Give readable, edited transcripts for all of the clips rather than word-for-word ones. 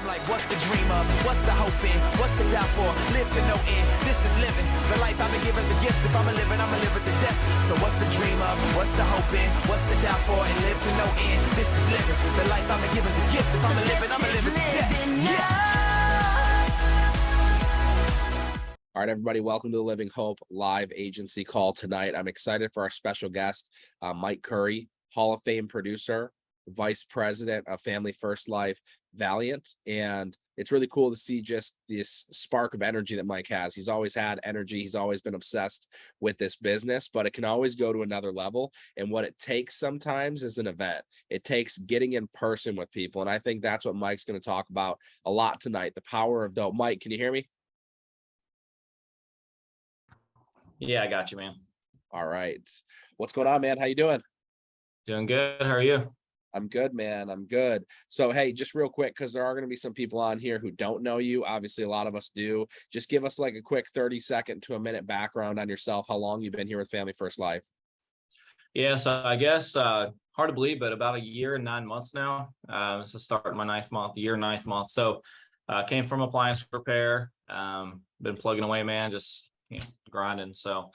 I'm like, what's the dream of? What's the hope in? What's the doubt for? Live to no end. This is living. The life I've been given is a gift. If I'm a living, I'm a live with the death. So what's the dream of? What's the hope in? What's the doubt for? And live to no end. This is living. The life I've been given is a gift. If I'm a living, I'm a live with the death. Yeah. All right, everybody, welcome to the Living Hope live agency call tonight. I'm excited for our special guest, Mike Curry, Hall of Fame producer, Vice President of Family First Life, Valiant. And it's really cool to see just this spark of energy that Mike has. He's always had energy. He's always been obsessed with this business, but it can always go to another level. And what it takes sometimes is an event. It takes getting in person with people. And I think that's what Mike's going to talk about a lot tonight, the power of dope. Mike, can you hear me? Yeah, I got you, man. All right. What's going on, man? How you doing? Doing good. How are you? I'm good, man. I'm good. So, hey, just real quick, because there are going to be some people on here who don't know you. Obviously, a lot of us do. Just give us like a quick 30-second to a minute background on yourself, how long you've been here with Family First Life. Yeah, so I guess hard to believe, but about a year and 9 months now. This is starting my ninth month. So came from appliance repair. Been plugging away, man, just grinding. So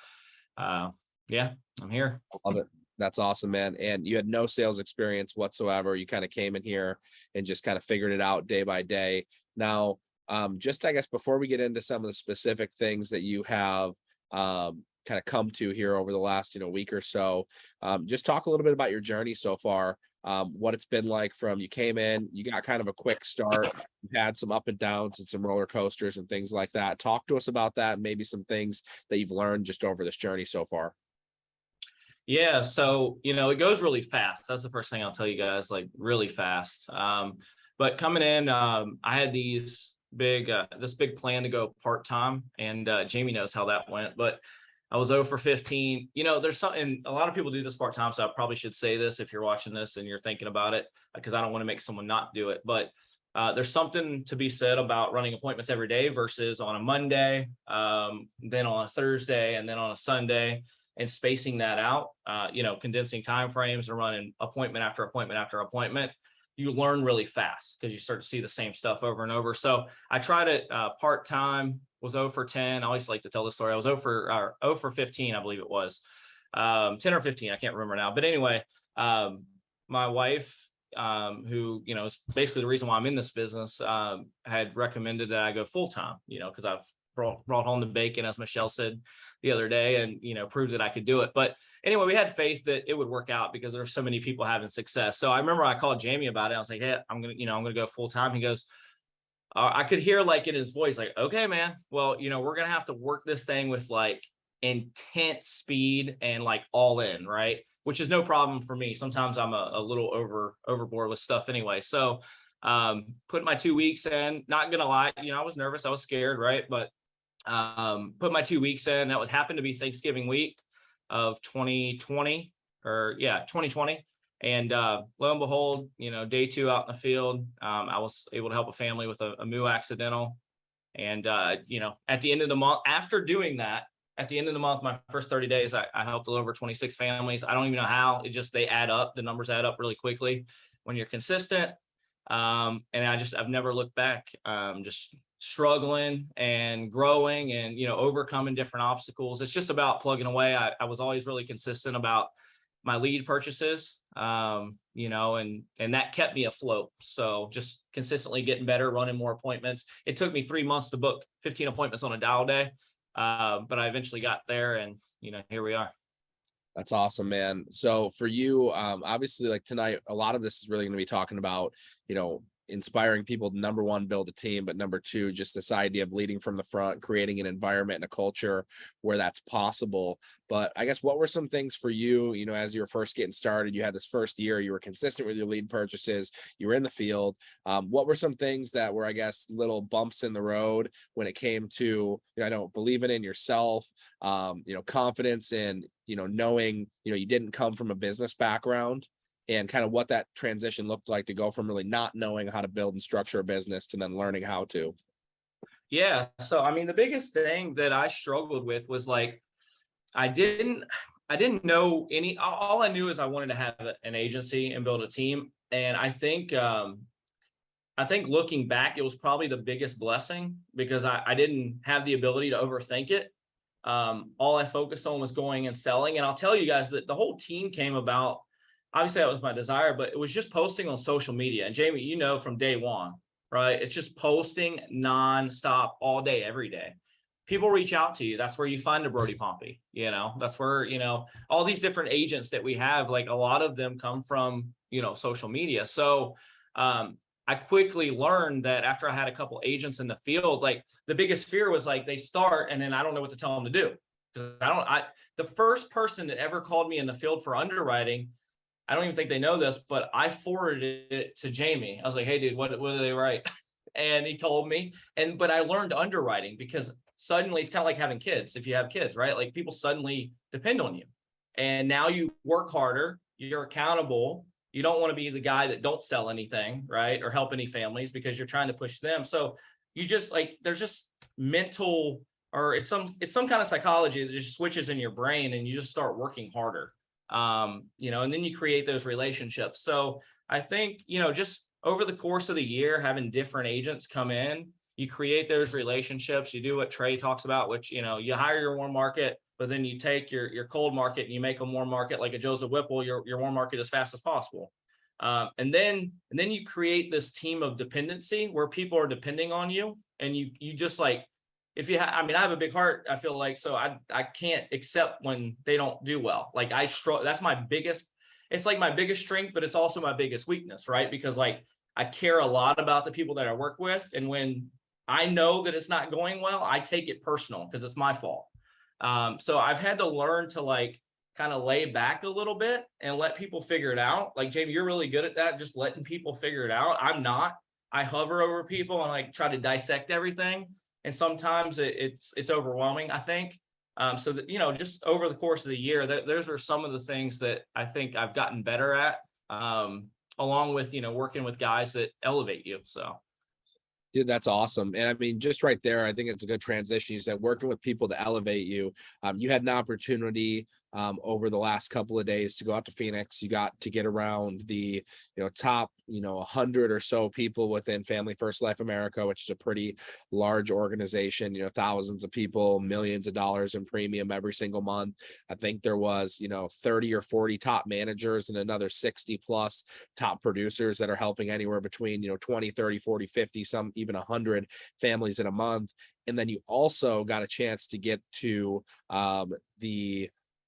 yeah, I'm here. I love it. That's awesome, man. And you had no sales experience whatsoever. You kind of came in here and just kind of figured it out day by day. Now, just I guess before we get into some of the specific things that you have kind of come to here over the last week or so, just talk a little bit about your journey so far. What it's been like from you came in, you got kind of a quick start, you had some up and downs and some roller coasters and things like that. Talk to us about that and maybe some things that you've learned just over this journey so far. Yeah, so it goes really fast. That's the first thing I'll tell you guys, like really fast. But coming in, I had this big plan to go part-time, and Jamie knows how that went, but I was 0 for 15. There's something, a lot of people do this part-time, so I probably should say this if you're watching this and you're thinking about it, because I don't want to make someone not do it. But there's something to be said about running appointments every day versus on a Monday, then on a Thursday, and then on a Sunday, and spacing that out, condensing time frames and running appointment after appointment after appointment. You learn really fast because you start to see the same stuff over and over. So I tried it part-time, was 0 for 10. I always like to tell this story. I was 0 for 15, I believe it was. 10 or 15, I can't remember now. But anyway, my wife, who, is basically the reason why I'm in this business, had recommended that I go full-time, because I've brought home the bacon, as Michelle said the other day, and proved that I could do it. But anyway, we had faith that it would work out because there were so many people having success. So I remember I called Jamie about it. I was like, hey, I'm gonna go full time. He goes, I could hear like in his voice, like, okay, man, well, we're gonna have to work this thing with like intense speed and like all in, right? Which is no problem for me. Sometimes I'm a little overboard with stuff anyway. So put my 2 weeks in, not gonna lie, I was nervous, I was scared, right? But put my 2 weeks in. That would happen to be Thanksgiving week of 2020. And lo and behold, day 2 out in the field, I was able to help a family with a moo accidental. And at the end of the month, after doing that, at the end of the month, my first 30 days, I helped over 26 families. I don't even know how. They add up. The numbers add up really quickly when you're consistent. And I've never looked back. Just struggling and growing and overcoming different obstacles. It's just about plugging away. I was always really consistent about my lead purchases, and that kept me afloat. So just consistently getting better, running more appointments. It took me 3 months to book 15 appointments on a dial day, but I eventually got there, and here we are. That's awesome, man. So for you, obviously, like tonight, a lot of this is really going to be talking about, inspiring people to, number one, build a team, but number two, just this idea of leading from the front, creating an environment and a culture where that's possible. But I guess what were some things for you, as you were first getting started, you had this first year, you were consistent with your lead purchases, you were in the field. What were some things that were, I guess, little bumps in the road when it came to, believing in yourself, confidence in, knowing, you didn't come from a business background, and kind of what that transition looked like to go from really not knowing how to build and structure a business to then learning how to? Yeah. So, the biggest thing that I struggled with was like, I didn't know all I knew is I wanted to have an agency and build a team. And I think, I I think looking back, it was probably the biggest blessing because I didn't have the ability to overthink it. All I focused on was going and selling. And I'll tell you guys that the whole team came about. Obviously, that was my desire, but it was just posting on social media. And Jamie, you know, from day one, right? It's just posting nonstop all day, every day. People reach out to you. That's where you find a Brody Pompey. You know, that's where, you know, all these different agents that we have, like a lot of them come from, you know, social media. So I quickly learned that after I had a couple agents in the field, like the biggest fear was like they start and then I don't know what to tell them to do. The first person that ever called me in the field for underwriting, I don't even think they know this, but I forwarded it to Jamie. I was like, hey, dude, what do they write? And he told me. But I learned underwriting because suddenly it's kind of like having kids. If you have kids, right? Like people suddenly depend on you. And now you work harder, you're accountable. You don't want to be the guy that don't sell anything, right? Or help any families because you're trying to push them. So you just like, there's just mental, or it's some kind of psychology that just switches in your brain and you just start working harder. You know, and then you create those relationships. So I think, you know, just over the course of the year, having different agents come in, you create those relationships. You do what Trey talks about, which, you know, you hire your warm market, but then you take your cold market and you make a warm market like a Joseph Whipple, your warm market as fast as possible. And then you create this team of dependency where people are depending on you. And you just like, if you I mean, I have a big heart, I feel like, so I can't accept when they don't do well. Like I struggle, that's my biggest, it's like my biggest strength, but it's also my biggest weakness, right? Because like, I care a lot about the people that I work with. And when I know that it's not going well, I take it personal because it's my fault. So I've had to learn to like kind of lay back a little bit and let people figure it out. Like Jamie, you're really good at that, just letting people figure it out. I'm not. I hover over people and like try to dissect everything. And sometimes it's overwhelming, I think. So that, you know, just over the course of the year, those are some of the things that I think I've gotten better at, along with, you know, working with guys that elevate you. So. Dude, that's awesome. And I mean, just right there, I think it's a good transition. You said working with people to elevate you. You had an opportunity over the last couple of days to go out to Phoenix. You got to get around the, you know, top, 100 or so people within Family First Life America, which is a pretty large organization, thousands of people, millions of dollars in premium every single month. I think there was, 30 or 40 top managers and another 60 plus top producers that are helping anywhere between, 20, 30, 40, 50, some even 100 families in a month. And then you also got a chance to get to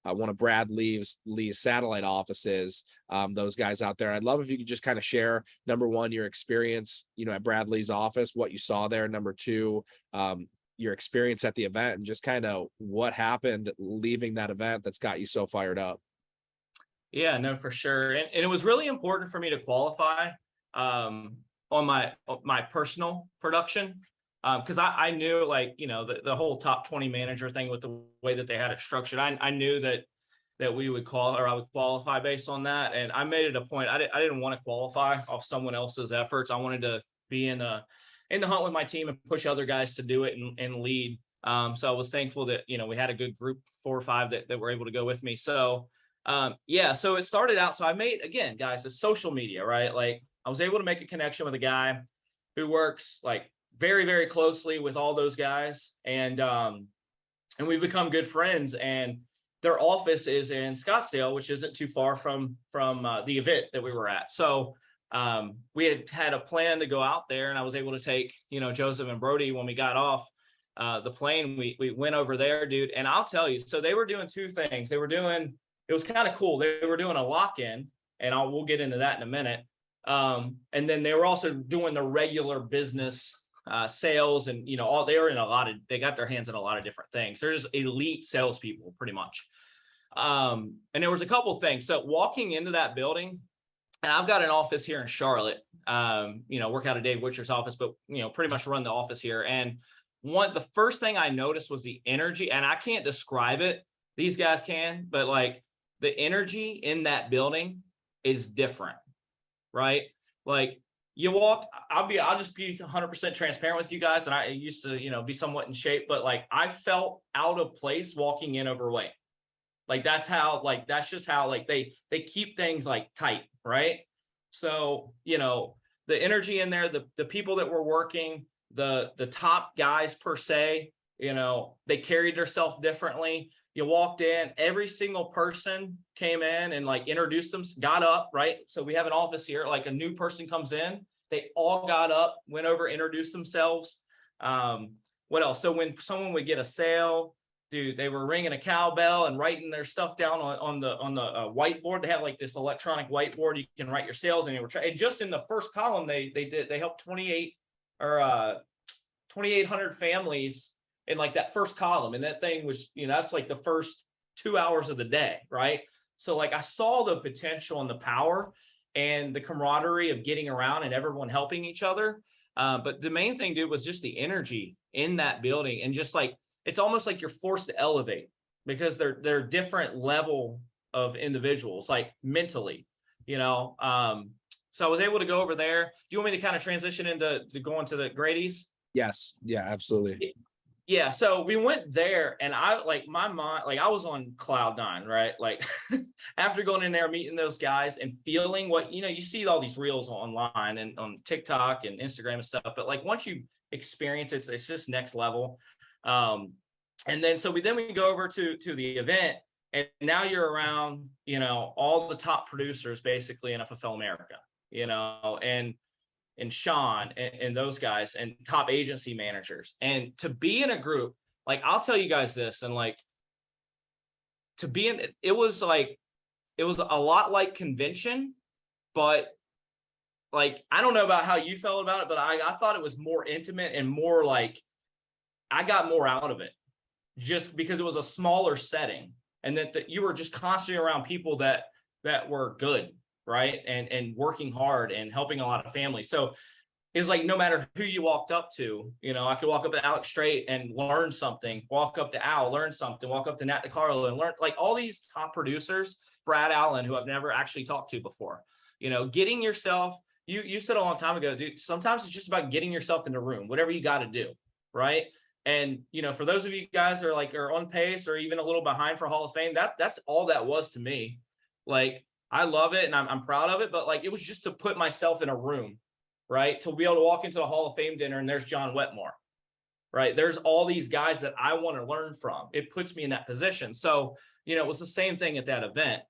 one of Brad Lee's satellite offices, those guys out there. I'd love if you could just kind of share, number one, your experience, at Brad Lee's office, what you saw there. Number two, your experience at the event and just kind of what happened leaving that event that's got you so fired up. Yeah, no, for sure. And it was really important for me to qualify on my personal production. Because I knew, like, the whole top 20 manager thing with the way that they had it structured, I knew that we would I would qualify based on that. And I made it a point. I didn't want to qualify off someone else's efforts. I wanted to be in the hunt with my team and push other guys to do it and lead. So I was thankful that, we had a good group, 4 or 5 that were able to go with me. So so it started out. So I made, again, guys, it's social media, right? Like I was able to make a connection with a guy who works like very, very closely with all those guys. And we've become good friends, and their office is in Scottsdale, which isn't too far from the event that we were at. So we had a plan to go out there, and I was able to take, Joseph and Brody when we got off the plane. We went over there, dude. And I'll tell you, so they were doing 2 things. It was kind of cool. They were doing a lock-in, and we'll get into that in a minute. And then they were also doing the regular business sales, and they got their hands in a lot of different things. They're just elite salespeople, pretty much. And there was a couple things. So walking into that building, and I've got an office here in Charlotte, work out of Dave Witcher's office, but pretty much run the office here. And the first thing I noticed was the energy, and I can't describe it. These guys can, but like the energy in that building is different, right? Like you walk, I'll just be 100% transparent with you guys. And I used to, be somewhat in shape, but like I felt out of place walking in overweight. Like that's just how like they keep things like tight. Right. So, the energy in there, the people that were working, the top guys per se, you know, they carried themselves differently. You walked in, every single person came in and like introduced them, got up, right? So we have an office here, like a new person comes in, they all got up, went over, introduced themselves. What else? So when someone would get a sale, dude, they were ringing a cowbell and writing their stuff down on the whiteboard. They have like this electronic whiteboard. You can write your sales, and they were and just in the first column, they helped 2,800 families in like that first column. And that thing was, you know, that's like the first 2 hours of the day, right? So like I saw the potential and the power and the camaraderie of getting around and everyone helping each other. But the main thing, dude, was just the energy in that building, and just like, it's almost like you're forced to elevate because they're different level of individuals, like mentally, you know. So I was able to go over there. Do you want me to kind of transition into going to the Grady's? Yes. Yeah, absolutely. Yeah. So we went there, and I like my mind, like I was on cloud nine, right? Like after going in there, meeting those guys and feeling what, you know, you see all these reels online and on TikTok and Instagram and stuff, but like once you experience it, it's just next level. And then we go over to the event, and now you're around, you know, all the top producers basically in FFL America, you know, and Sean and those guys, and top agency managers. And to be in a group, like I'll tell you guys this, and like to be in it was a lot like convention, but like I don't know about how you felt about it, but I thought it was more intimate and more like I got more out of it just because it was a smaller setting, and that you were just constantly around people that were good, right? And working hard and helping a lot of families. So it was like no matter who you walked up to, you know, I could walk up to Alex Straight and learn something, walk up to Al, learn something, walk up to Nat DiCarlo and learn, like all these top producers, Brad Allen, who I've never actually talked to before, you know, getting yourself, you said a long time ago, dude, sometimes it's just about getting yourself in the room, whatever you got to do, right? And, you know, for those of you guys that are on pace or even a little behind for Hall of Fame, that's all that was to me. Like, I love it and I'm proud of it, but like, it was just to put myself in a room, right? To be able to walk into the Hall of Fame dinner and there's John Wetmore, right? There's all these guys that I want to learn from. It puts me in that position. So, you know, it was the same thing at that event.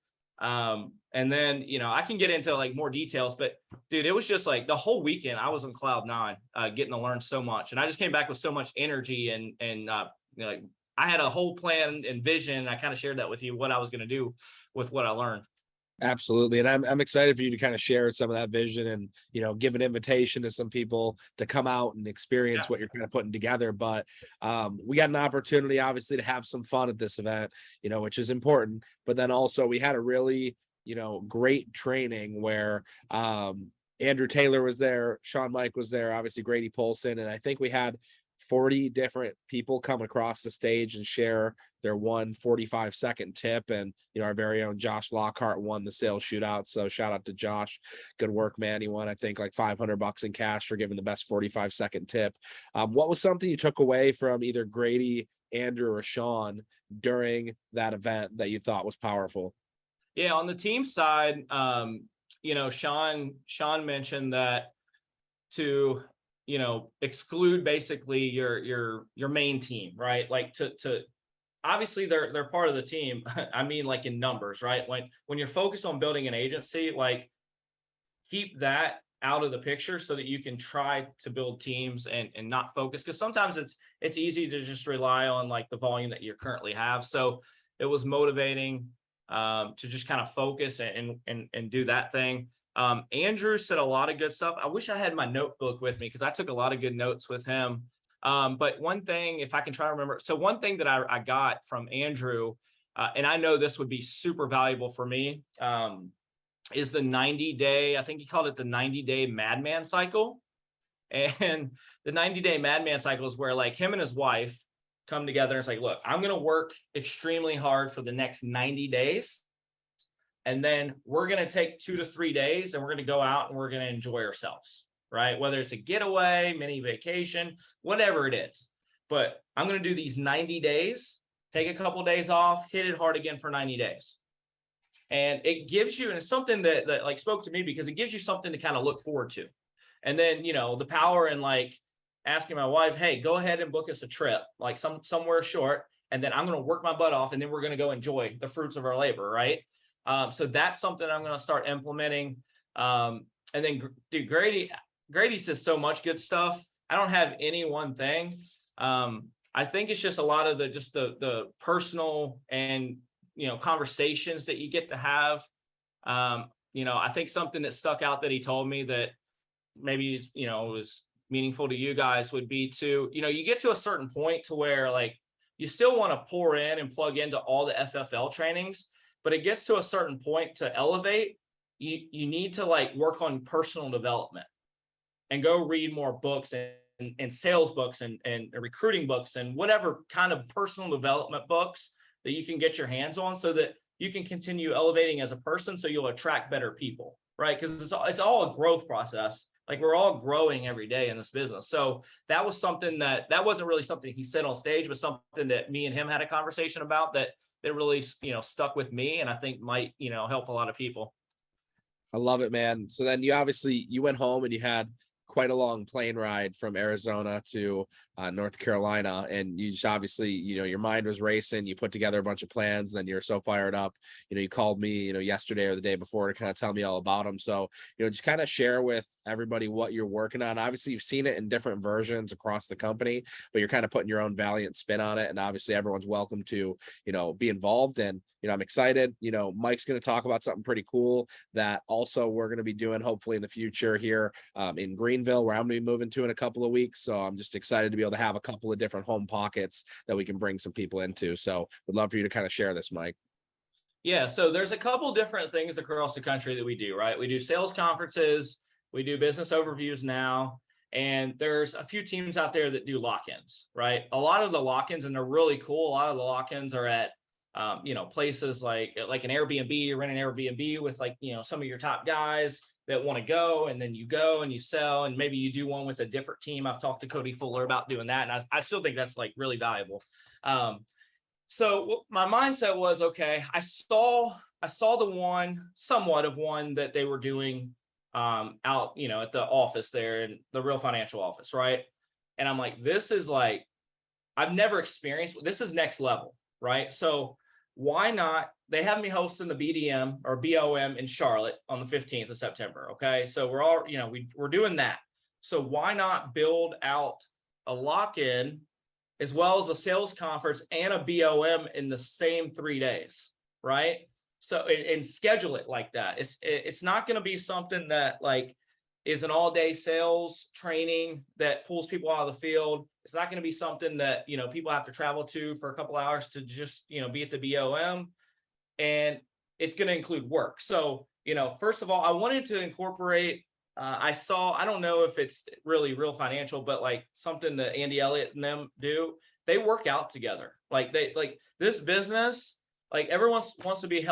And then, you know, I can get into like more details, but dude, it was just like the whole weekend I was on cloud nine, getting to learn so much. And I just came back with so much energy and you know, like I had a whole plan and vision. I kind of shared that with you, what I was going to do with what I learned. Absolutely. And I'm excited for you to kind of share some of that vision and, you know, give an invitation to some people to come out and experience what you're kind of putting together. But we got an opportunity, obviously, to have some fun at this event, you know, which is important. But then also we had a really, you know, great training where Andrew Taylor was there, Sean Mike was there, obviously Grady Polson. And I think we had 40 different people come across the stage and share their 145-second tip. And, you know, our very own Josh Lockhart won the sales shootout. So shout out to Josh. Good work, man. He won, I think, like $500 in cash for giving the best 45-second tip. What was something you took away from either Grady, Andrew, or Sean during that event that you thought was powerful? Yeah, on the team side, you know, Sean mentioned that to, you know, exclude basically your main team, right? Like to obviously they're part of the team. I mean, like in numbers, right? When you're focused on building an agency, like keep that out of the picture so that you can try to build teams and not focus. Because sometimes it's easy to just rely on like the volume that you currently have. So it was motivating to just kind of focus and do that thing. Andrew said a lot of good stuff. I wish I had my notebook with me because I took a lot of good notes with him. But one thing, if I can try to remember, so one thing that I got from Andrew, and I know this would be super valuable for me, is the 90-day, I think he called it the 90-day Madman Cycle. And the 90-day Madman Cycle is where like him and his wife come together and it's like, look, I'm going to work extremely hard for the next 90 days. And then we're going to take 2 to 3 days and we're going to go out and we're going to enjoy ourselves, right? Whether it's a getaway, mini vacation, whatever it is. But I'm going to do these 90 days, take a couple of days off, hit it hard again for 90 days. And it gives you, and it's something that like spoke to me because it gives you something to kind of look forward to. And then, you know, the power in like asking my wife, hey, go ahead and book us a trip, like somewhere short. And then I'm going to work my butt off and then we're going to go enjoy the fruits of our labor. Right. So that's something I'm going to start implementing. And then dude, Grady says so much good stuff. I don't have any one thing. I think it's just a lot of the personal and, you know, conversations that you get to have. You know, I think something that stuck out that he told me that maybe, you know, was meaningful to you guys would be to, you know, you get to a certain point to where like you still want to pour in and plug into all the FFL trainings, but it gets to a certain point to elevate. You need to like work on personal development and go read more books and sales books and recruiting books and whatever kind of personal development books that you can get your hands on so that you can continue elevating as a person so you'll attract better people, right? Because it's all a growth process. Like we're all growing every day in this business. So that was something that wasn't really something he said on stage, but something that me and him had a conversation about that really, you know, stuck with me and I think might, you know, help a lot of people. I love it, man. So then you went home and you had quite a long plane ride from Arizona to North Carolina. And you just obviously, you know, your mind was racing. You put together a bunch of plans, and then you're so fired up. You know, you called me, you know, yesterday or the day before to kind of tell me all about them. So, you know, just kind of share with everybody what you're working on. Obviously, you've seen it in different versions across the company, but you're kind of putting your own Valiant spin on it. And obviously, everyone's welcome to, you know, be involved. And, you know, I'm excited. You know, Mike's going to talk about something pretty cool that also we're going to be doing hopefully in the future here in Greenville, where I'm going to be moving to in a couple of weeks. So I'm just excited to be able to have a couple of different home pockets that we can bring some people into. So would love for you to kind of share this, Mike. Yeah. So there's a couple different things across the country that we do, right? We do sales conferences, we do business overviews now, and there's a few teams out there that do lock-ins, right? A lot of the lock-ins, and they're really cool. A lot of the lock-ins are at you know, places like an Airbnb. You rent an Airbnb with like, you know, some of your top guys that want to go, and then you go and you sell, and maybe you do one with a different team. I've talked to Cody Fuller about doing that, and I still think that's like really valuable. So my mindset was, okay, I saw the one, somewhat of one that they were doing out, you know, at the office there in the Real Financial office, right? And I'm like, this is like, I've never experienced, this is next level, right? So why not? They have me hosting the BDM or BOM in Charlotte on the 15th of September. Okay. So we're all, you know, we're doing that. So why not build out a lock-in as well as a sales conference and a BOM in the same 3 days, right? So, and schedule it like that. It's not going to be something that like is an all-day sales training that pulls people out of the field. It's not going to be something that, you know, people have to travel to for a couple hours to just, you know, be at the BOM, and it's going to include work. So, you know, first of all, I wanted to incorporate, I don't know if it's really Real Financial, but like something that Andy Elliott and them do, they work out together. Like this business, like everyone wants to be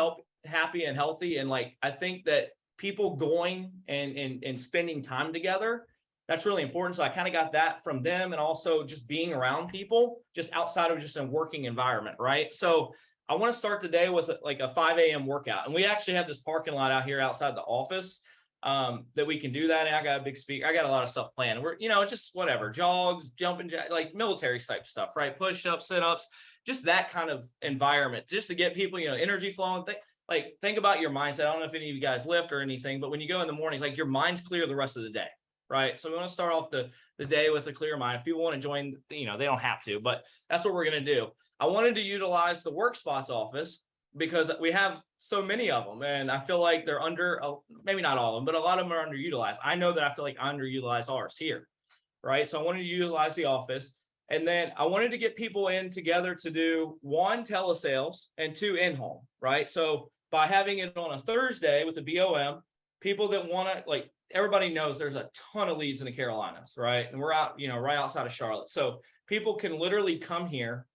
happy and healthy. And like, I think that people going and spending time together, that's really important. So I kind of got that from them, and also just being around people just outside of just a working environment. Right. So I want to start the day with like a 5 a.m. workout. And we actually have this parking lot out here outside the office that we can do that. And I got a big speaker. I got a lot of stuff planned. We're, you know, just whatever, jogs, jumping, like military type stuff, right? Push-ups, sit-ups, just that kind of environment, just to get people, you know, energy flowing. Think about your mindset. I don't know if any of you guys lift or anything, but when you go in the morning, like your mind's clear the rest of the day, right? So we want to start off the day with a clear mind. If people want to join, you know, they don't have to, but that's what we're going to do. I wanted to utilize the Work Spots office because we have so many of them, and I feel like they're maybe not all of them, but a lot of them are underutilized. I know that I feel like I underutilize ours here, right? So I wanted to utilize the office, and then I wanted to get people in together to do 1, telesales, and 2, in-home, right? So by having it on a Thursday with the BOM, people that want to, like, everybody knows there's a ton of leads in the Carolinas, right? And we're out, you know, right outside of Charlotte. So people can literally come here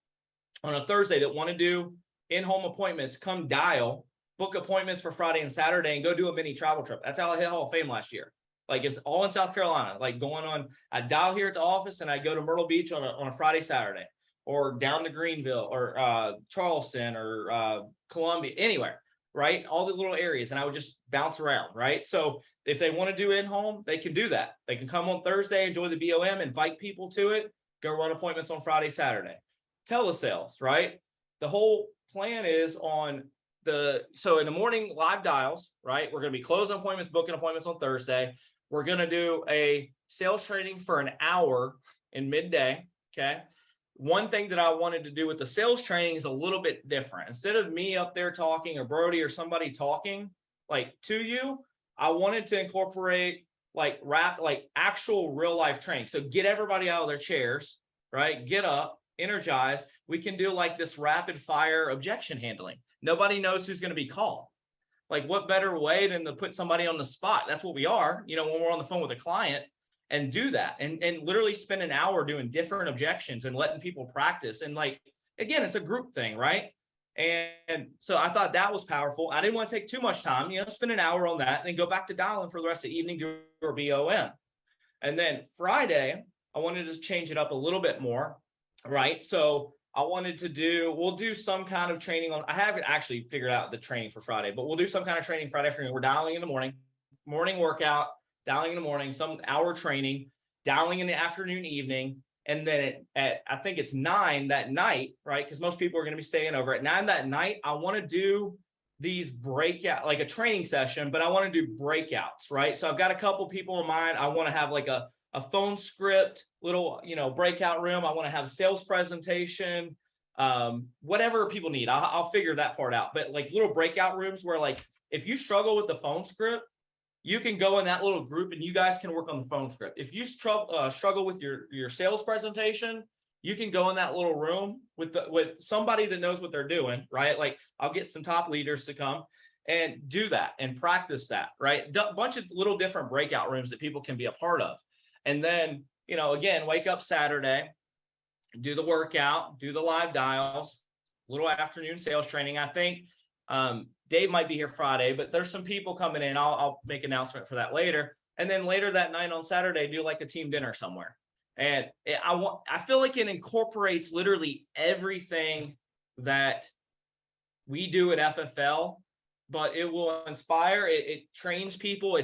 on a Thursday that want to do in-home appointments, come dial, book appointments for Friday and Saturday, and go do a mini travel trip. That's how I hit Hall of Fame last year. Like, it's all in South Carolina, like going on, I dial here at the office and I go to Myrtle Beach on a Friday, Saturday, or down to Greenville or Charleston or Columbia, anywhere, right? All the little areas. And I would just bounce around, right? So if they want to do in-home, they can do that. They can come on Thursday, enjoy the BOM, invite people to it, go run appointments on Friday, Saturday. Telesales, right? The whole plan is so in the morning, live dials, right? We're going to be closing appointments, booking appointments on Thursday. We're going to do a sales training for an hour in midday. Okay. One thing that I wanted to do with the sales training is a little bit different. Instead of me up there talking or Brody or somebody talking like to you, I wanted to incorporate like actual real life training. So get everybody out of their chairs, right? Get up, energize. We can do like this rapid fire objection handling. Nobody knows who's going to be called. Like, what better way than to put somebody on the spot? That's what we are, when we're on the phone with a client, and do that and literally spend an hour doing different objections and letting people practice. And like, again, it's a group thing, right? And so I thought that was powerful. I didn't want to take too much time, spend an hour on that and then go back to dialing for the rest of the evening, do our BOM. And then Friday, I wanted to change it up a little bit more, right? So I wanted to we'll do some kind of training I haven't actually figured out the training for Friday, but we'll do some kind of training Friday afternoon. We're dialing in the morning workout, dialing in the morning, some hour training, dialing in the afternoon, evening. And then at I think it's 9 that night, right? Because most people are going to be staying over at 9 that night. I want to do these breakout, like a training session, but I want to do breakouts, right? So I've got a couple people in mind. I want to have like a phone script, little, breakout room. I want to have a sales presentation, whatever people need. I'll figure that part out. But like little breakout rooms where like, if you struggle with the phone script, you can go in that little group and you guys can work on the phone script. If you struggle with your sales presentation, you can go in that little room with somebody that knows what they're doing, right? Like I'll get some top leaders to come and do that and practice that, right? A bunch of little different breakout rooms that people can be a part of. And then, again, wake up Saturday, do the workout, do the live dials, little afternoon sales training. I think Dave might be here Friday, but there's some people coming in. I'll make an announcement for that later. And then later that night on Saturday, do like a team dinner somewhere. And I feel like it incorporates literally everything that we do at FFL, but it will inspire. It trains people.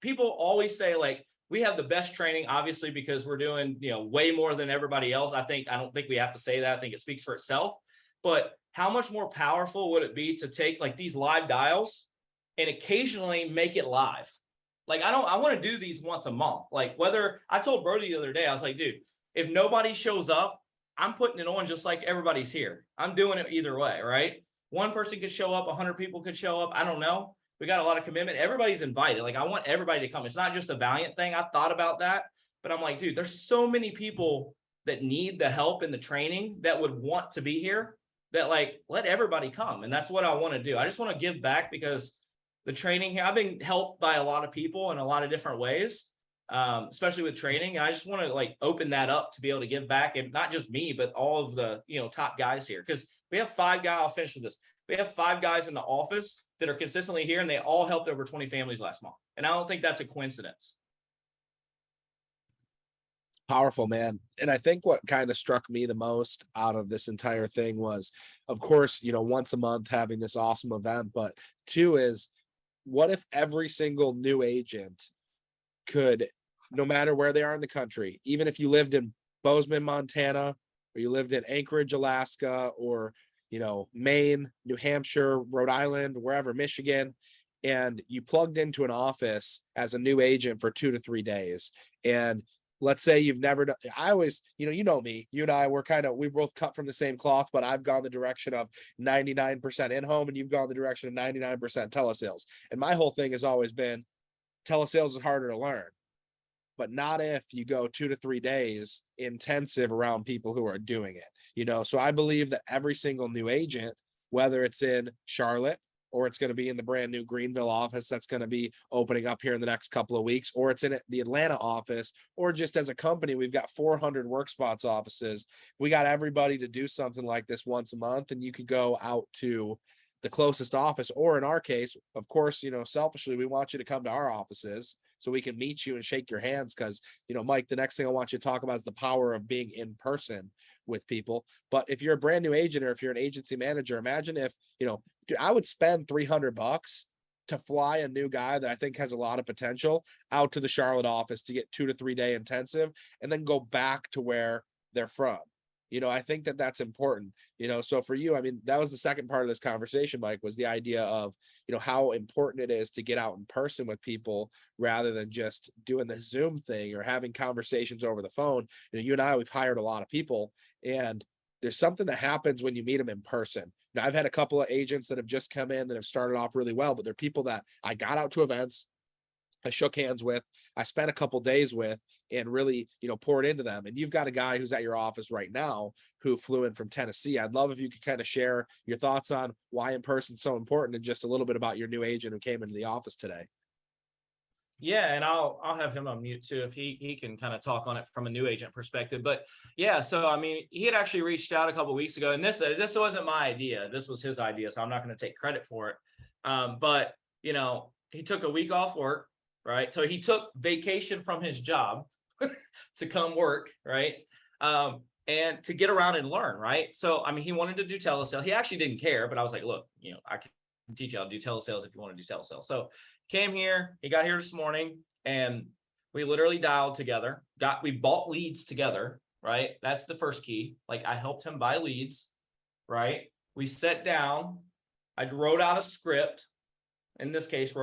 People always say like, we have the best training, obviously, because we're doing, way more than everybody else. I don't think we have to say that. I think it speaks for itself. But how much more powerful would it be to take like these live dials and occasionally make it live? Like, I want to do these once a month. Like whether I told Brody the other day, I was like, dude, if nobody shows up, I'm putting it on just like everybody's here. I'm doing it either way, right? One person could show up, 100 people could show up. I don't know. We got a lot of commitment. Everybody's invited. Like I want everybody to come. It's not just a Valiant thing. I thought about that, but I'm like, dude, there's so many people that need the help and the training that would want to be here that like, let everybody come. And that's what I want to do. I just want to give back because the training here, I've been helped by a lot of people in a lot of different ways, especially with training. And I just want to like open that up to be able to give back, and not just me, but all of the, top guys here. Cause we have 5 guys. I'll finish with this. We have 5 guys in the office that are consistently here, and they all helped over 20 families last month. And I don't think that's a coincidence. Powerful, man. And I think what kind of struck me the most out of this entire thing was, of course, once a month having this awesome event, but 2 is, what if every single new agent could, no matter where they are in the country, even if you lived in Bozeman, Montana, or you lived in Anchorage, Alaska, or Maine, New Hampshire, Rhode Island, wherever, Michigan, and you plugged into an office as a new agent for 2 to 3 days. And let's say you've never done, I always, you know me, you and I, we both cut from the same cloth, but I've gone the direction of 99% in-home and you've gone the direction of 99% telesales. And my whole thing has always been telesales is harder to learn, but not if you go 2 to 3 days intensive around people who are doing it. So I believe that every single new agent, whether it's in Charlotte or it's going to be in the brand new Greenville office that's going to be opening up here in the next couple of weeks, or it's in the Atlanta office, or just as a company, we've got 400 work spots offices. We got everybody to do something like this once a month, and you could go out to the closest office, or in our case, of course, selfishly, we want you to come to our offices so we can meet you and shake your hands. Cause Mike, the next thing I want you to talk about is the power of being in person with people. But if you're a brand new agent, or if you're an agency manager, imagine if, dude, I would spend $300 to fly a new guy that I think has a lot of potential out to the Charlotte office to get 2 to 3 day intensive and then go back to where they're from. I think that that's important, so for you, I mean, that was the second part of this conversation, Mike, was the idea of, how important it is to get out in person with people rather than just doing the Zoom thing or having conversations over the phone. You and I, we've hired a lot of people, and there's something that happens when you meet them in person. Now, I've had a couple of agents that have just come in that have started off really well, but they're people that I got out to events, I shook hands with, I spent a couple days with, and really, poured into them. And you've got a guy who's at your office right now who flew in from Tennessee. I'd love if you could kind of share your thoughts on why in person is so important and just a little bit about your new agent who came into the office today. Yeah, and I'll have him on mute too if he can kind of talk on it from a new agent perspective. But yeah, so I mean, he had actually reached out a couple of weeks ago, and this wasn't my idea. This was his idea, so I'm not going to take credit for it. But he took a week off work, right? So he took vacation from his job to come work, right? And to get around and learn, right? So I mean, he wanted to do telesales. He actually didn't care, but I was like, look, I can teach you how to do telesales if you want to do telesales. So came here, he got here this morning, and we literally dialed together, we bought leads together, right? That's the first key. Like, I helped him buy leads, right? We sat down, I wrote out a script, in this case,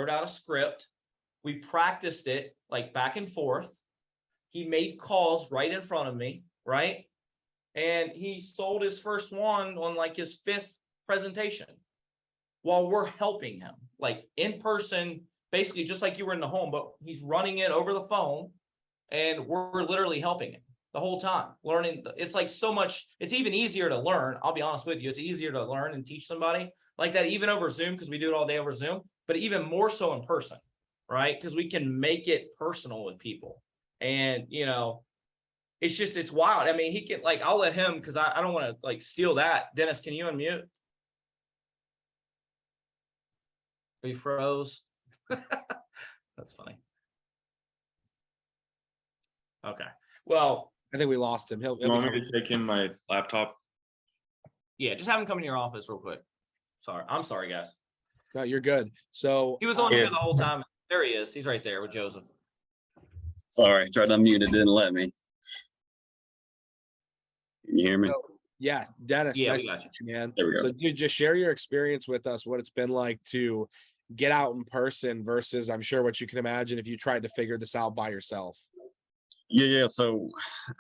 we practiced it like back and forth. He made calls right in front of me, right? And he sold his first one on like his 5th presentation while we're helping him, like in person, basically just like you were in the home, but he's running it over the phone and we're literally helping him the whole time, learning. It's like so much, it's even easier to learn. I'll be honest with you. It's easier to learn and teach somebody like that, even over Zoom, because we do it all day over Zoom, but even more so in person, right? Because we can make it personal with people. And, it's wild. I mean, he can, like, I'll let him, because I don't want to like steal that. Dennis, can you unmute? He froze. That's funny. Okay. Well, I think we lost him. He'll You want me to take in my laptop? yeah, just have him come in your office real quick. I'm sorry, guys. No, you're good. So He was on here the whole time. There he is. He's right there with Joseph. Sorry, tried to unmute it, didn't let me. Can you hear me? Yeah, Dennis, Yeah, nice we to got meet you, man. There we go. So, dude, just share your experience with us, what it's been like to get out in person versus, I'm sure, what you can imagine if you tried to figure this out by yourself. Yeah. So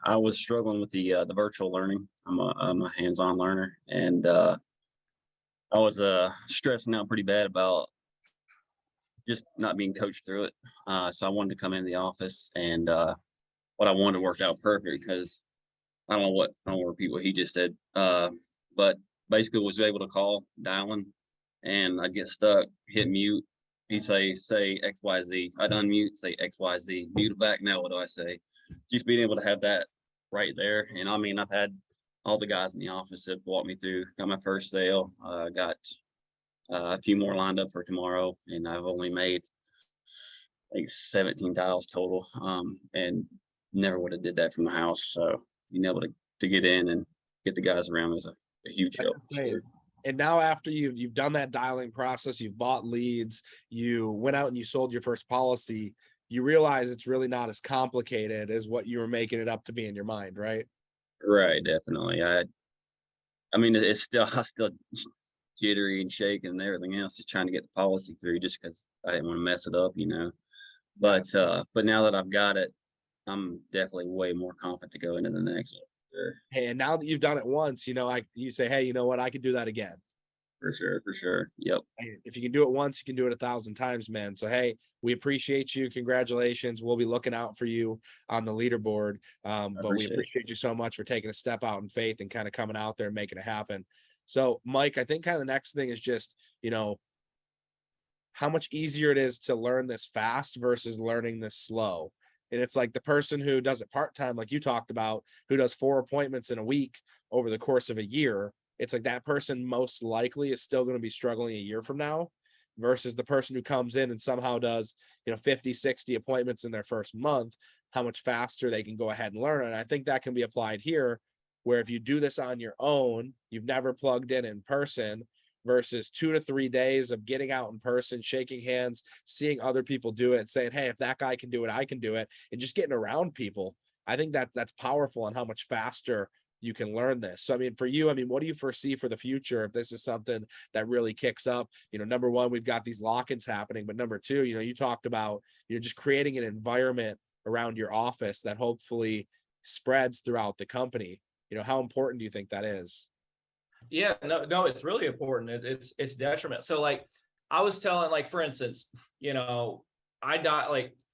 I was struggling with the virtual learning. I'm a hands-on learner, and I was stressing out pretty bad about just not being coached through it. So I wanted to come in the office, and what I wanted worked out perfect, because I don't want to repeat what he just said. But basically was able to call, dialing, and I'd get stuck, hit mute. He'd say XYZ. I'd unmute, say XYZ, mute it back. Now what do I say? Just being able to have that right there. And I mean, I've had all the guys in the office that walked me through. Got my first sale. Got a few more lined up for tomorrow, and I've only made like 17 dials total. And never would have did that from the house. So being able to get in and get the guys around is a huge help. Sure. And now after you've done that dialing process, you've bought leads, you went out and you sold your first policy, you realize it's really not as complicated as what you were making it up to be in your mind, right? Right, definitely. I mean, I still jittery and shaking and everything else, just trying to get the policy through, just because I didn't want to mess it up, But but now that I've got it, I'm definitely way more confident to go into the next one. Sure. Hey, and now that you've done it once, you say, hey, you know what? I could do that again. For sure. Yep. Hey, if you can do it once, you can do it 1,000 times, man. So, hey, we appreciate you. Congratulations. We'll be looking out for you on the leaderboard. But we appreciate you so much for taking a step out in faith and kind of coming out there and making it happen. So, Mike, I think kind of the next thing is just, how much easier it is to learn this fast versus learning this slow. And it's like the person who does it part-time, like you talked about, who does 4 appointments in a week over the course of a year. It's like that person most likely is still going to be struggling a year from now versus the person who comes in and somehow does, 50, 60 appointments in their first month, how much faster they can go ahead and learn. And I think that can be applied here, where if you do this on your own, you've never plugged in person, versus 2 to 3 days of getting out in person, shaking hands, seeing other people do it, saying, hey, if that guy can do it, I can do it, and just getting around people. I think that's powerful on how much faster you can learn this. So, I mean, for you, I mean, what do you foresee for the future if this is something that really kicks up? You know, number one, we've got these lock-ins happening, but number two, you know, you talked about, you know, just creating an environment around your office that hopefully spreads throughout the company. You know, how important do you think that is? Yeah, no, it's really important. It's detriment. So like I was telling, like, for instance, you know,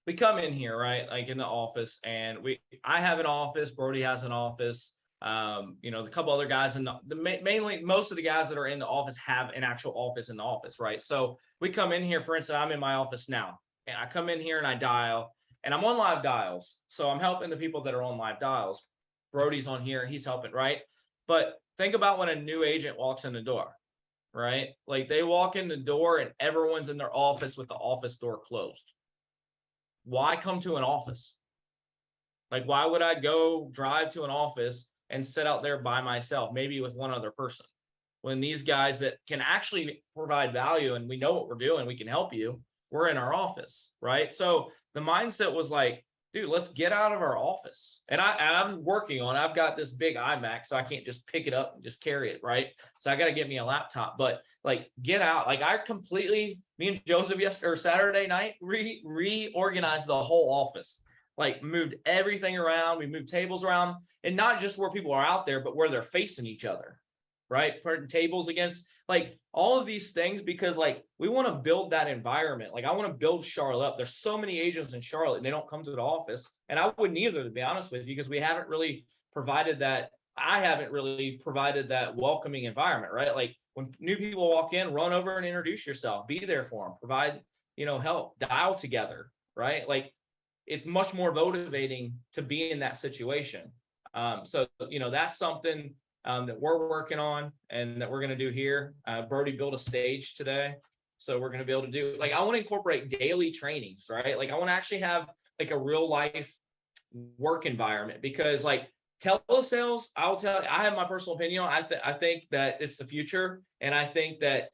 we come in here, right? Like in the office, and I have an office, Brody has an office. You know, a couple other guys mainly most of the guys that are in the office have an actual office in the office, right? So we come in here, for instance, I'm in my office now, and I come in here and I dial, and I'm on live dials. So I'm helping the people that are on live dials. Brody's on here, he's helping, right? But think about when a new agent walks in the door, right? Like they walk in the door and everyone's in their office with the office door closed. Why come to an office? Like, why would I go drive to an office and sit out there by myself, maybe with one other person, when these guys that can actually provide value and we know what we're doing, we can help you, we're in our office, right? So the mindset was like, dude, let's get out of our office. And I'm working on, I've got this big iMac, so I can't just pick it up and just carry it, right? So I got to get me a laptop, but like get out. Like me and Joseph Saturday night, reorganized the whole office, like moved everything around. We moved tables around, and not just where people are out there, but where they're facing each other, right? Putting tables against, like, all of these things, because like we want to build that environment. Like I want to build Charlotte up. There's so many agents in Charlotte and they don't come to the office, and I wouldn't either, to be honest with you, because we haven't really provided that. I haven't really provided that welcoming environment, right? Like when new people walk in, run over and introduce yourself, be there for them, provide, you know, help, dial together, right? Like it's much more motivating to be in that situation. So, you know, that's something that we're working on and that we're going to do here. Brody built a stage today. So we're going to be able to do, like, I want to incorporate daily trainings, right? Like I want to actually have like a real life work environment, because like telesales, I'll tell you, I have my personal opinion. I think that it's the future. And I think that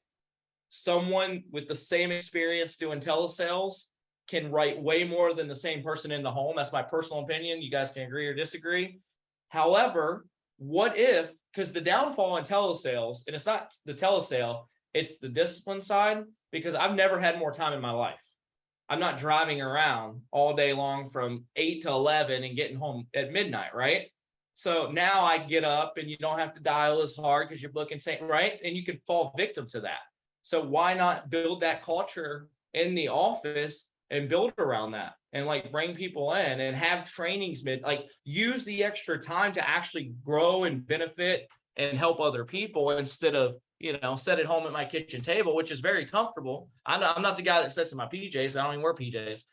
someone with the same experience doing telesales can write way more than the same person in the home. That's my personal opinion. You guys can agree or disagree. However, what if, because the downfall in telesales, and it's not the telesale, it's the discipline side, because I've never had more time in my life. I'm not driving around all day long from 8 to 11 and getting home at midnight, right? So now I get up and you don't have to dial as hard because you're booking, right? And you can fall victim to that. So why not build that culture in the office and build around that, and like bring people in and have trainings, like use the extra time to actually grow and benefit and help other people, instead of, you know, sit at home at my kitchen table, which is very comfortable. I'm not the guy that sits in my PJs. I don't even wear PJs.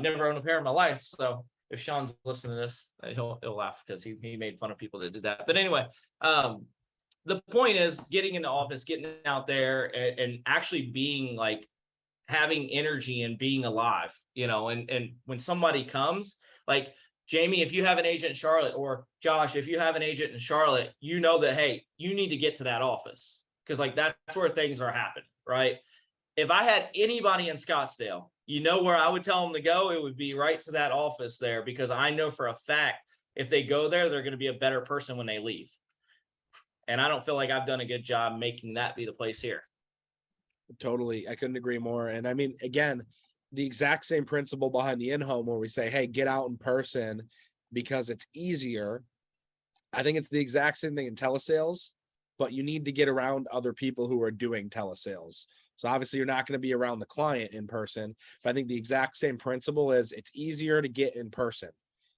Never owned a pair in my life. So if Sean's listening to this, he'll laugh, because he made fun of people that did that. But anyway, the point is getting in the office, getting out there, and actually being like, having energy and being alive, you know, and when somebody comes, like Jamie, if you have an agent in Charlotte, or Josh, if you have an agent in Charlotte, you know that, hey, you need to get to that office, because like that's where things are happening, right? If I had anybody in Scottsdale, you know where I would tell them to go, it would be right to that office there, because I know for a fact if they go there, they're going to be a better person when they leave. And I don't feel like I've done a good job making that be the place here. Totally. I couldn't agree more. And I mean, again, the exact same principle behind the in-home, where we say, hey, get out in person because it's easier. I think it's the exact same thing in telesales, but you need to get around other people who are doing telesales. So obviously you're not going to be around the client in person, but I think the exact same principle is it's easier to get in person.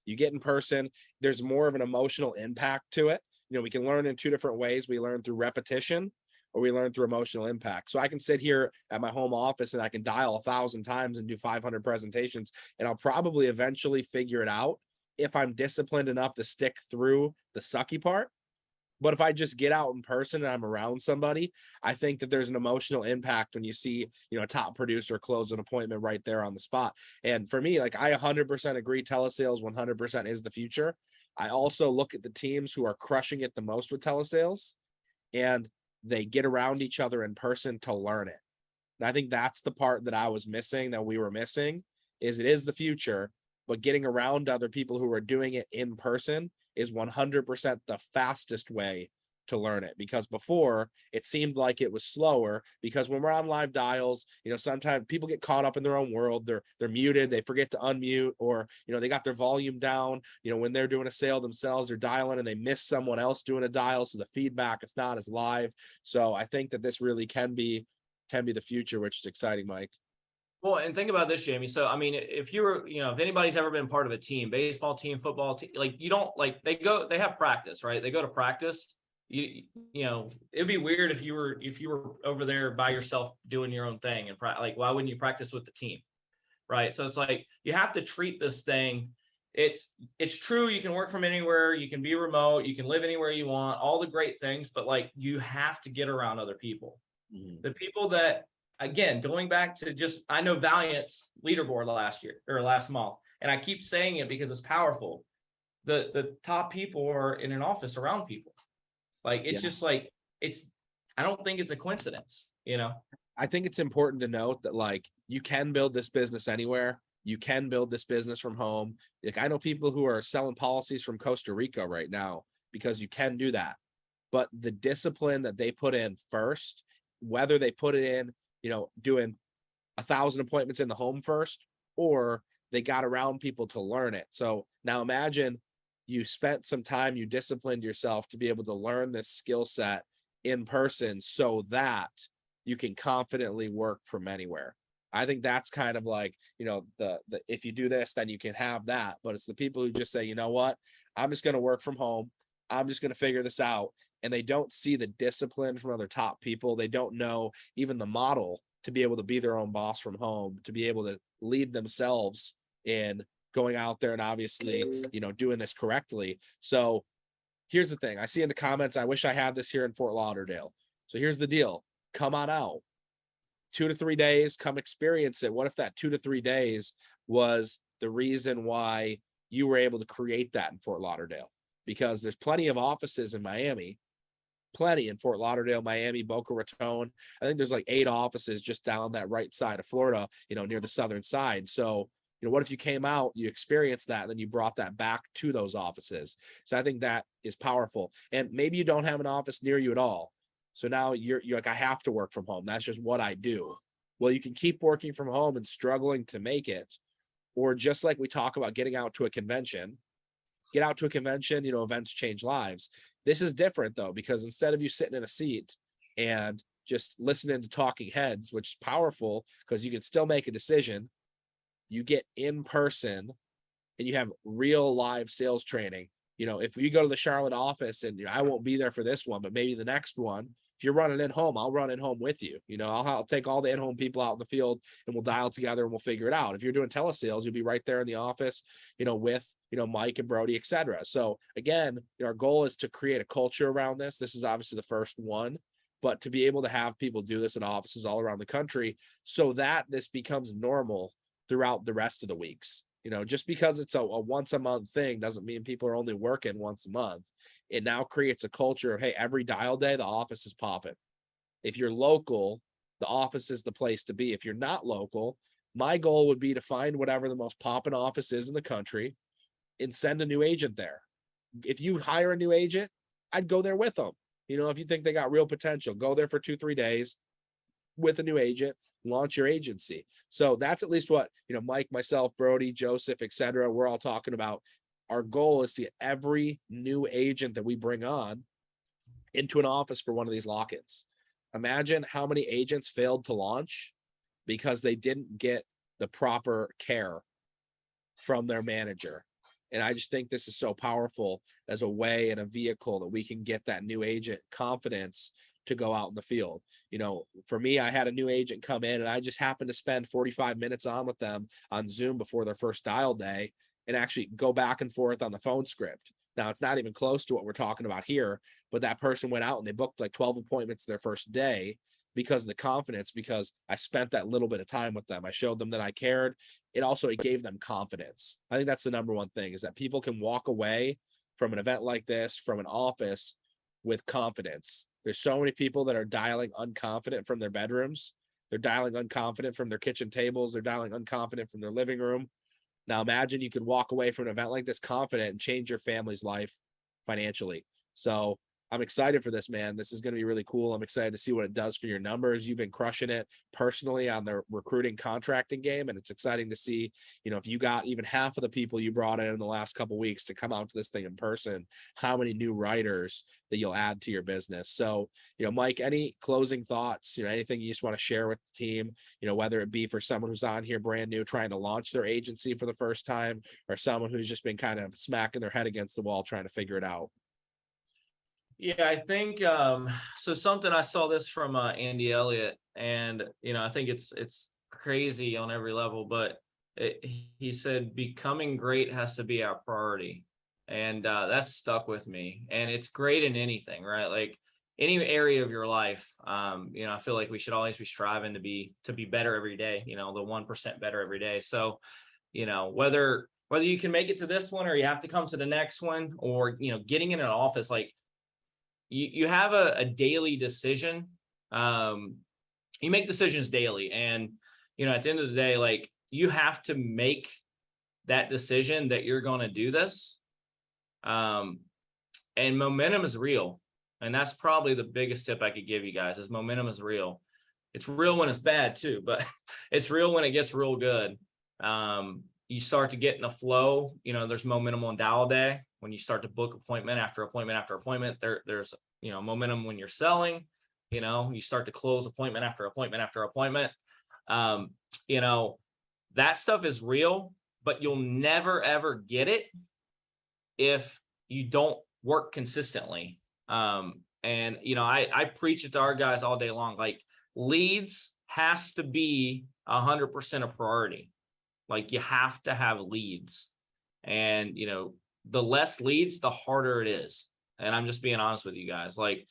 You get in person, there's more of an emotional impact to it. You know, we can learn in two different ways. We learn through repetition, or we learn through emotional impact. So I can sit here at my home office and I can dial 1,000 times and do 500 presentations, and I'll probably eventually figure it out if I'm disciplined enough to stick through the sucky part. But if I just get out in person and I'm around somebody, I think that there's an emotional impact when you see, you know, a top producer close an appointment right there on the spot. And for me, like, I 100% agree, telesales 100% is the future. I also look at the teams who are crushing it the most with telesales, and they get around each other in person to learn it. And I think that's the part that I was missing, that we were missing, is it is the future, but getting around other people who are doing it in person is 100% the fastest way to learn it. Because before it seemed like it was slower, because when we're on live dials, sometimes people get caught up in their own world. They're muted, they forget to unmute, or they got their volume down. When they're doing a sale themselves, they're dialing and they miss someone else doing a dial, so the feedback is not as live. So I think that this really can be the future, which is exciting, Mike. Well, and think about this, Jamie. So, I mean, if you were, if anybody's ever been part of a team, baseball team, football team, like you don't they have practice, right? They go to practice. It'd be weird if you were over there by yourself doing your own thing, and like, why wouldn't you practice with the team? Right. So it's like, you have to treat this thing. It's true. You can work from anywhere. You can be remote. You can live anywhere you want, all the great things, but like, you have to get around other people. The people that, again, going back to I know Valiant's leaderboard last month, and I keep saying it because it's powerful. The top people are in an office around people. Like, it's just like, I don't think it's a coincidence, I think it's important to note that, like, you can build this business anywhere. You can build this business from home. Like, I know people who are selling policies from Costa Rica right now because you can do that. But the discipline that they put in first, whether they put it in, doing 1,000 appointments in the home first, or they got around people to learn it. So now imagine you spent some time, you disciplined yourself to be able to learn this skill set in person so that you can confidently work from anywhere. I think that's kind of like, the if you do this, then you can have that. But it's the people who just say, you know what, I'm just going to work from home. I'm just going to figure this out. And they don't see the discipline from other top people. They don't know even the model to be able to be their own boss from home, to be able to lead themselves in going out there and obviously, doing this correctly. So here's the thing. I see in the comments, I wish I had this here in Fort Lauderdale. So here's the deal. Come on out. 2 to 3 days, come experience it. What if that 2 to 3 days was the reason why you were able to create that in Fort Lauderdale? Because there's plenty of offices in Miami, plenty in Fort Lauderdale, Miami, Boca Raton. I think there's like 8 offices just down that right side of Florida, near the southern side. So, what if you came out, you experienced that, and then you brought that back to those offices? So I think that is powerful. And maybe you don't have an office near you at all. So now you're like, I have to work from home. That's just what I do. Well, you can keep working from home and struggling to make it. Or just like we talk about getting out to a convention, get out to a convention, events change lives. This is different though, because instead of you sitting in a seat and just listening to talking heads, which is powerful because you can still make a decision, you get in person and you have real live sales training. If you go to the Charlotte office, and I won't be there for this one, but maybe the next one, if you're running in home, I'll run in home with you. I'll take all the in-home people out in the field and we'll dial together and we'll figure it out. If you're doing telesales, you'll be right there in the office, with, Mike and Brody, etc. So again, our goal is to create a culture around this. This is obviously the first one, but to be able to have people do this in offices all around the country so that this becomes normal throughout the rest of the weeks. Just because it's a once a month thing doesn't mean people are only working once a month. It now creates a culture of, hey, every dial day, the office is popping. If you're local, the office is the place to be. If you're not local, my goal would be to find whatever the most popping office is in the country and send a new agent there. If you hire a new agent, I'd go there with them. If you think they got real potential, go there for 2-3 days with a new agent, launch your agency. So that's at least what, Mike, myself, Brody, Joseph, etc. we're all talking about. Our goal is to get every new agent that we bring on into an office for one of these lock-ins. Imagine how many agents failed to launch because they didn't get the proper care from their manager. And I just think this is so powerful as a way and a vehicle that we can get that new agent confidence to go out in the field. For me, I had a new agent come in and I just happened to spend 45 minutes on with them on Zoom before their first dial day and actually go back and forth on the phone script. Now, it's not even close to what we're talking about here, but that person went out and they booked like 12 appointments their first day because of the confidence, because I spent that little bit of time with them. I showed them that I cared. It gave them confidence. I think that's the number one thing, is that people can walk away from an event like this, from an office, with confidence. There's so many people that are dialing unconfident from their bedrooms. They're dialing unconfident from their kitchen tables. They're dialing unconfident from their living room. Now imagine you could walk away from an event like this confident and change your family's life financially. So I'm excited for this, man. This is going to be really cool. I'm excited to see what it does for your numbers. You've been crushing it personally on the recruiting contracting game. And it's exciting to see, if you got even half of the people you brought in the last couple of weeks to come out to this thing in person, how many new writers that you'll add to your business. So, Mike, any closing thoughts, anything you just want to share with the team, whether it be for someone who's on here brand new, trying to launch their agency for the first time, or someone who's just been kind of smacking their head against the wall, trying to figure it out. Yeah, I think so. Something I saw this from Andy Elliott, and I think it's crazy on every level, but he said becoming great has to be our priority, and that's stuck with me. And it's great in anything, right? Like any area of your life. I feel like we should always be striving to be better every day. The 1% better every day. So, whether you can make it to this one or you have to come to the next one, or getting in an office, like. You have a daily decision. You make decisions daily, and at the end of the day, like, you have to make that decision that you're going to do this. And momentum is real, and that's probably the biggest tip I could give you guys is momentum is real. It's real when it's bad too, but it's real when it gets real good. You start to get in a flow. There's momentum on dial day. When you start to book appointment after appointment after appointment, there's momentum when you're selling. You start to close appointment after appointment after appointment. That stuff is real, but you'll never ever get it if you don't work consistently. I preach it to our guys all day long. Like, leads has to be 100% a priority. Like, you have to have leads, and the less leads, the harder it is. And I'm just being honest with you guys. Like,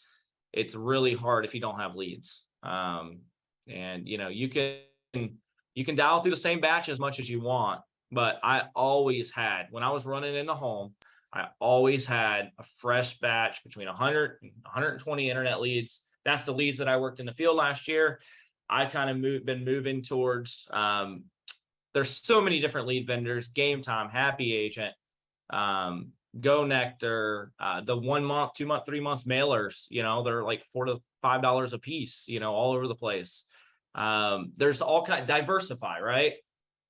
it's really hard if you don't have leads. You can dial through the same batch as much as you want, but I always had, when I was running in the home, I always had a fresh batch between 100 and 120 internet leads. That's the leads that I worked in the field last year. I kind of been moving towards, there's so many different lead vendors: Game Time, Happy Agent, Go Nectar, the 1 month, 2 month, 3 months mailers. They're like $4 to $5 a piece. All over the place. There's all kind of diversify, right?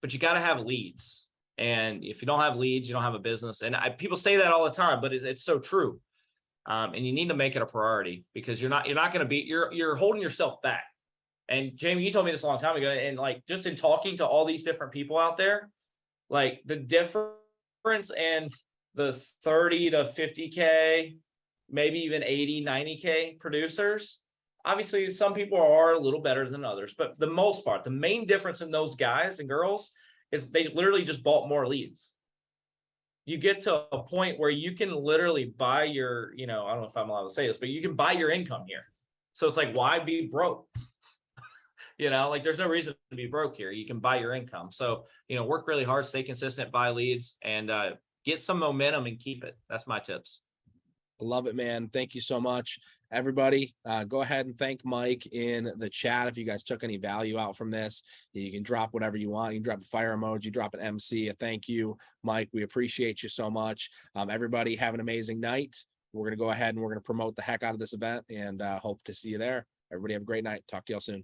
But you got to have leads, and if you don't have leads, you don't have a business. And people say that all the time, but it's so true. And you need to make it a priority, because you're not going to be, you're holding yourself back. And Jamie, you told me this a long time ago, and like, just in talking to all these different people out there, like, the difference in the 30 to 50K, maybe even 80, 90K producers, obviously some people are a little better than others, but for the most part, the main difference in those guys and girls is they literally just bought more leads. You get to a point where you can literally buy your, I don't know if I'm allowed to say this, but you can buy your income here. So it's like, why be broke? Like, there's no reason to be broke here. You can buy your income. So, work really hard, stay consistent, buy leads, and get some momentum and keep it. That's my tips. I love it, man. Thank you so much. Everybody, go ahead and thank Mike in the chat if you guys took any value out from this. You can drop whatever you want. You can drop a fire emoji, drop an MC, a thank you, Mike. We appreciate you so much. Everybody have an amazing night. We're going to go ahead and we're going to promote the heck out of this event, and hope to see you there. Everybody have a great night. Talk to y'all soon.